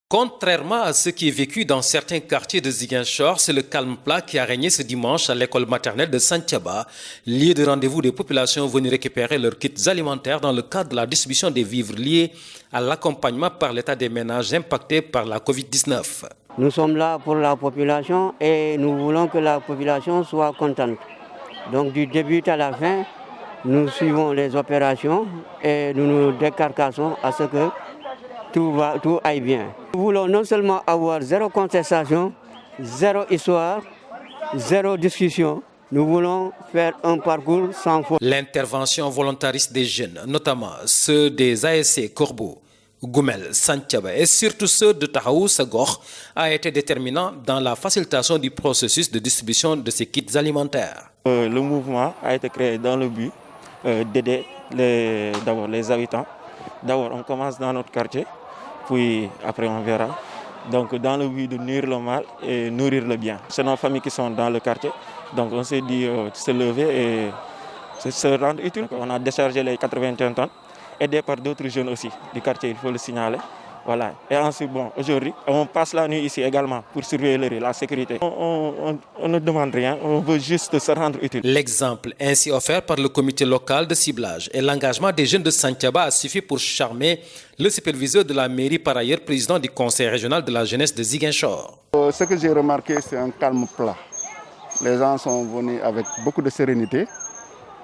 Contrairement à ce qui est vécu dans certains quartiers de Ziguinchor, c'est le calme plat qui a régné ce dimanche à l'école maternelle de Santhiaba, lieu de rendez-vous des populations venues récupérer leurs kits alimentaires dans le cadre de la distribution des vivres liés à l'accompagnement par l'État des ménages impactés par la Covid-19. Nous sommes là pour la population et nous voulons que la population soit contente. Donc du début à la fin, nous suivons les opérations et nous nous décarcassons à ce que tout aille bien. Nous voulons non seulement avoir zéro contestation, zéro histoire, zéro discussion. Nous voulons faire un parcours sans faute. L'intervention volontariste des jeunes, notamment ceux des ASC Corbeau, Goumel, Santhiaba et surtout ceux de Tahaou Sagor, a été déterminant dans la facilitation du processus de distribution de ces kits alimentaires. Le mouvement a été créé dans le but d'aider d'abord les habitants. D'abord, on commence dans notre quartier, puis après on verra. Donc dans le but de nourrir le mal et nourrir le bien. C'est nos familles qui sont dans le quartier, donc on s'est dit se lever et se rendre utile. On a déchargé les 81 tonnes, aidé par d'autres jeunes aussi du quartier, il faut le signaler. Voilà. Et ensuite, aujourd'hui, on passe la nuit ici également pour surveiller le riz, la sécurité. On ne demande rien, on veut juste se rendre utile. L'exemple ainsi offert par le comité local de ciblage et l'engagement des jeunes de Santhiaba a suffi pour charmer le superviseur de la mairie, par ailleurs président du conseil régional de la jeunesse de Ziguinchor. Ce que j'ai remarqué, c'est un calme plat. Les gens sont venus avec beaucoup de sérénité.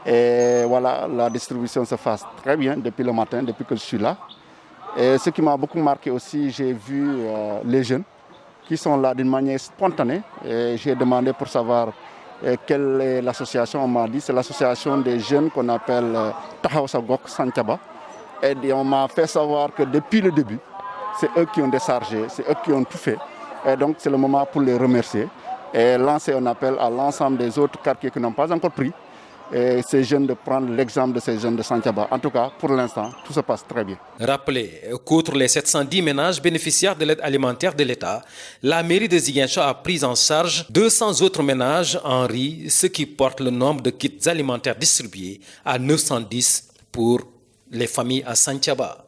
Et voilà, la distribution se passe très bien depuis le matin, depuis que je suis là. Et ce qui m'a beaucoup marqué aussi, j'ai vu les jeunes qui sont là d'une manière spontanée. Et j'ai demandé pour savoir quelle est l'association. On m'a dit c'est l'association des jeunes qu'on appelle Tahaou Sagor Santhiaba. Et on m'a fait savoir que depuis le début, c'est eux qui ont déchargé, c'est eux qui ont tout fait. Et donc c'est le moment pour les remercier et lancer un appel à l'ensemble des autres quartiers qui n'ont pas encore pris. Et ces jeunes de prendre l'exemple de ces jeunes de Santhiaba. En tout cas, pour l'instant, tout se passe très bien. Rappelez qu'outre les 710 ménages bénéficiaires de l'aide alimentaire de l'État, la mairie de Ziguinchor a pris en charge 200 autres ménages en riz, ce qui porte le nombre de kits alimentaires distribués à 910 pour les familles à Santhiaba.